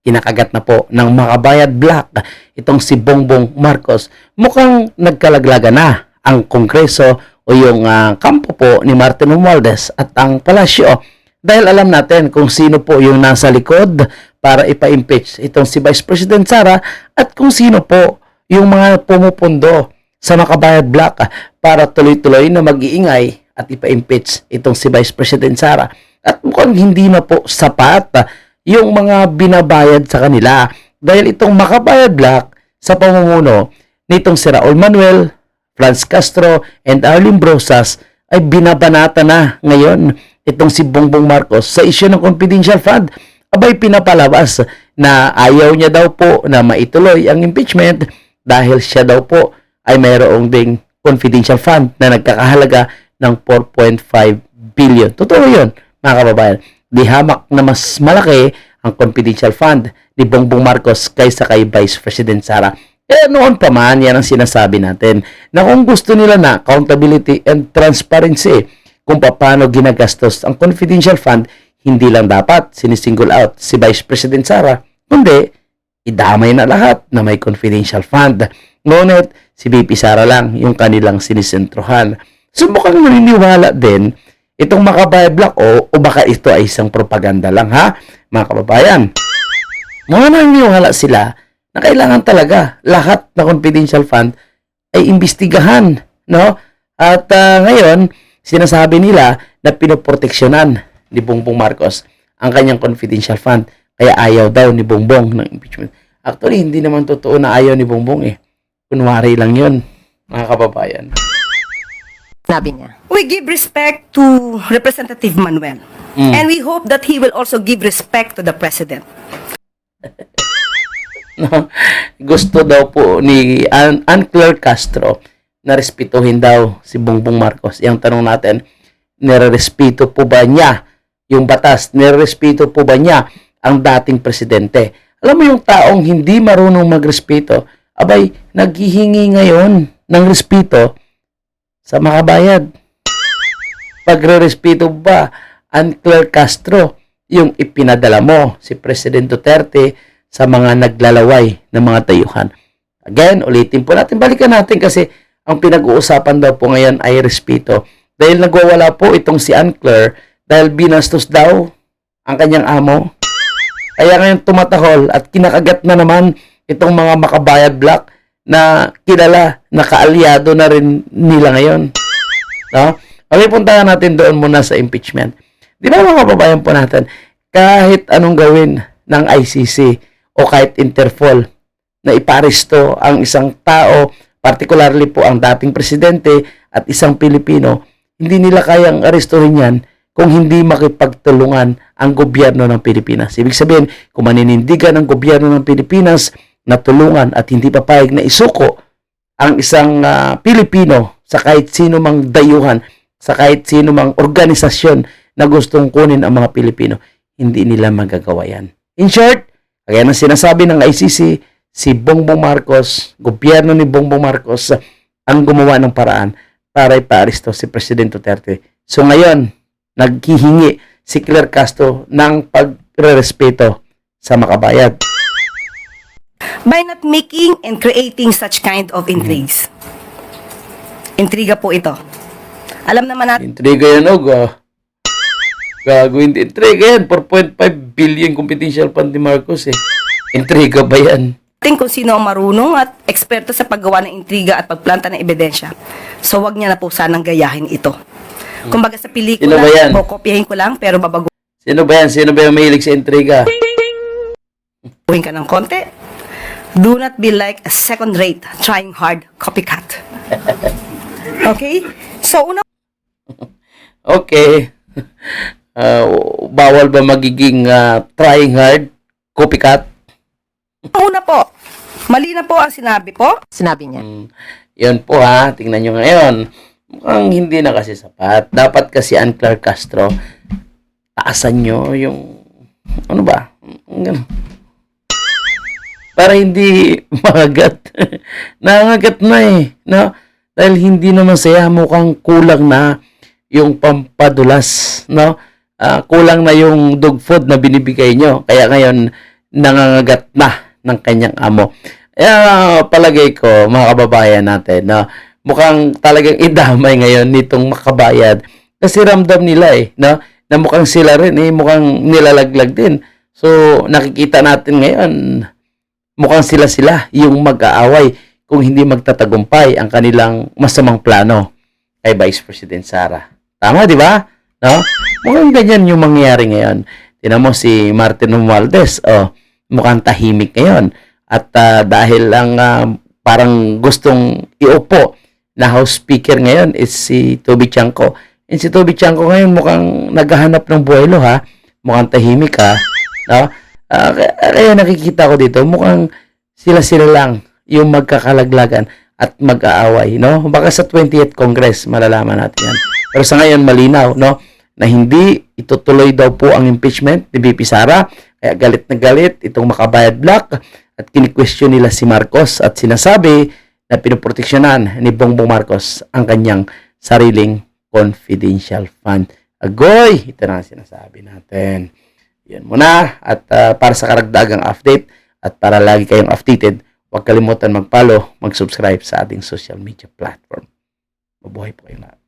kinakagat na po ng Makabayad Black itong si Bongbong Marcos. Mukhang nagkalaglaga na ang Kongreso o yung kampo po ni Martin Romualdez at ang palasyo. Dahil alam natin kung sino po yung nasa likod para ipa-impeach itong si Vice President Sara at kung sino po yung mga pumupundo sa Makabayad Black para tuloy-tuloy na mag-iingay at ipa-impeach itong si Vice President Sara. At mukhang hindi na po sapat yung mga binabayad sa kanila dahil itong Makabayad Black sa pamumuno nitong si Raul Manuel, Franz Castro, and Arlene Brosas ay binabanata na ngayon itong si Bongbong Marcos sa isyu ng confidential fund. Abay pinapalabas na ayaw niya daw po na maituloy ang impeachment dahil siya daw po ay mayroong ding confidential fund na nagkakahalaga ng 4.5 billion. Totoo yun, mga kababayan. Di hamak na mas malaki ang confidential fund ni Bongbong Marcos kaysa kay Vice President Sara. Noon pa man, yan ang sinasabi natin na kung gusto nila na accountability and transparency kung paano ginagastos ang confidential fund, hindi lang dapat sinisingle out si Vice President Sara, kundi idamay na lahat na may confidential fund. Ngunit si VP Sara lang yung kanilang sinisentrohan. So mukhang naniniwala din itong Makabayad Black o baka ito ay isang propaganda lang, ha, mga kababayan. Mga naniniwala sila na kailangan talaga lahat na confidential fund ay imbestigahan, no? At ngayon, sinasabi nila na pinoproteksyonan ni Bongbong Marcos ang kanyang confidential fund. Kaya ayaw daw ni Bongbong ng impeachment. Actually, hindi naman totoo na ayaw ni Bongbong eh. Kunwari lang yun, mga kababayan. Sabi niya. We give respect to Representative Manuel. And we hope that he will also give respect to the President. No, gusto daw po ni Claire Castro na respetuhin daw si Bongbong Marcos. Yung tanong natin, nirerespeto po ba niya yung batas? Nirerespeto po ba niya ang dating presidente? Alam mo yung taong hindi marunong magrespeto, abay, naghihingi ngayon ng respeto sa makabayad. Pagre-respeto ba ang Claire Castro yung ipinadala mo si President Duterte sa mga naglalaway ng mga tayuhan? Again, ulitin po natin, balikan natin kasi ang pinag-uusapan daw po ngayon ay respeto. Dahil nagwawala po itong si Claire dahil binastos daw ang kanyang amo. Kaya ngayon tumatahol at kinakagat na naman itong mga Makabayad Black na kilala, na kaalyado na rin nila ngayon. No? Okay, puntahan natin doon muna sa impeachment. Di ba mga kababayan po natin, kahit anong gawin ng ICC o kahit Interpol na iparesto ang isang tao, particularly po ang dating presidente at isang Pilipino, hindi nila kayang arestuhin yan kung hindi makipagtulungan ang gobyerno ng Pilipinas. Ibig sabihin, kung maninindigan ang gobyerno ng Pilipinas na tulungan at hindi papayag na isuko ang isang Pilipino sa kahit sino mang dayuhan, sa kahit sino mang organisasyon na gustong kunin ang mga Pilipino, hindi nila magagawa yan. In short, kaya nang sinasabi ng ICC, si Bongbong Marcos, gobyerno ni Bongbong Marcos, ang gumawa ng paraan para ipaaresto si President Duterte. So ngayon, naghihingi si Claire Castro ng pagrerespeto sa makabayad. By not making and creating such kind of intrigues. Intriga po ito. Alam naman natin Intriga yan, gagawin din. Intriga yan. 4.5 billion confidential fund ni Marcos eh. Intriga ba yan? kung sino ang marunong at eksperto sa paggawa ng intriga at pagplanta ng ebidensya. So wag niya na po sanang gayahin ito. Kumbaga sa pelikula, Sino ba yan? kopyahin ko lang pero babaguhin Sino ba yan? Sino ba yung mahilig sa intriga? ka ng konti. Do not be like a second-rate, trying hard copycat. Okay? So, Okay. Bawal ba magiging trying hard? Copycat? una po, mali na po ang sinabi po. Sinabi niya. Yan po ha. Tingnan nyo ngayon. Mukhang hindi na kasi sapat. Dapat kasi Claire Castro, taasan nyo yung, ano ba? Ganun. Para hindi makagat. Nangagat na eh. No? Dahil hindi naman saya, mukhang kulang na yung pampadulas. No? Kulang na yung dog food na binibigay nyo. Kaya ngayon, nangangagat na ng kanyang amo. Palagay ko, mga kababayan natin, na mukhang talagang idamay ngayon nitong makabayad. Kasi ramdam nila no? Na mukhang sila rin mukhang nilalaglag din. So, nakikita natin ngayon, mukhang sila yung mag-aaway kung hindi magtatagumpay ang kanilang masamang plano kay Vice President Sara. Tama, di ba? No? Mukhang ganyan yung mangyayari ngayon. Tingnan mo si Martin Romualdez, mukhang tahimik ngayon. At dahil lang parang gustong iupo na House Speaker ngayon is si Toby Chanco. And si Toby Chanco ngayon mukhang naghahanap ng buwelo ha. Mukhang tahimik ha. No? Kaya nakikita ko dito, mukhang sila lang yung magkakalaglagan at mag-aaway. No? Baka sa 20th Congress, malalaman natin yan. Pero sa ngayon, malinaw no? Na hindi itutuloy daw po ang impeachment ni VP Sara. Kaya galit na galit itong Makabayad Black at kini-question nila si Marcos at sinasabi na pinoproteksyonan ni Bongbong Marcos ang kanyang sariling confidential fund. Agoy! Ito na ang sinasabi natin. Yan muna. At para sa karagdagang update at para lagi kayong updated, huwag kalimutan mag-follow, mag-subscribe sa ating social media platform. Mabuhay po kayong lahat.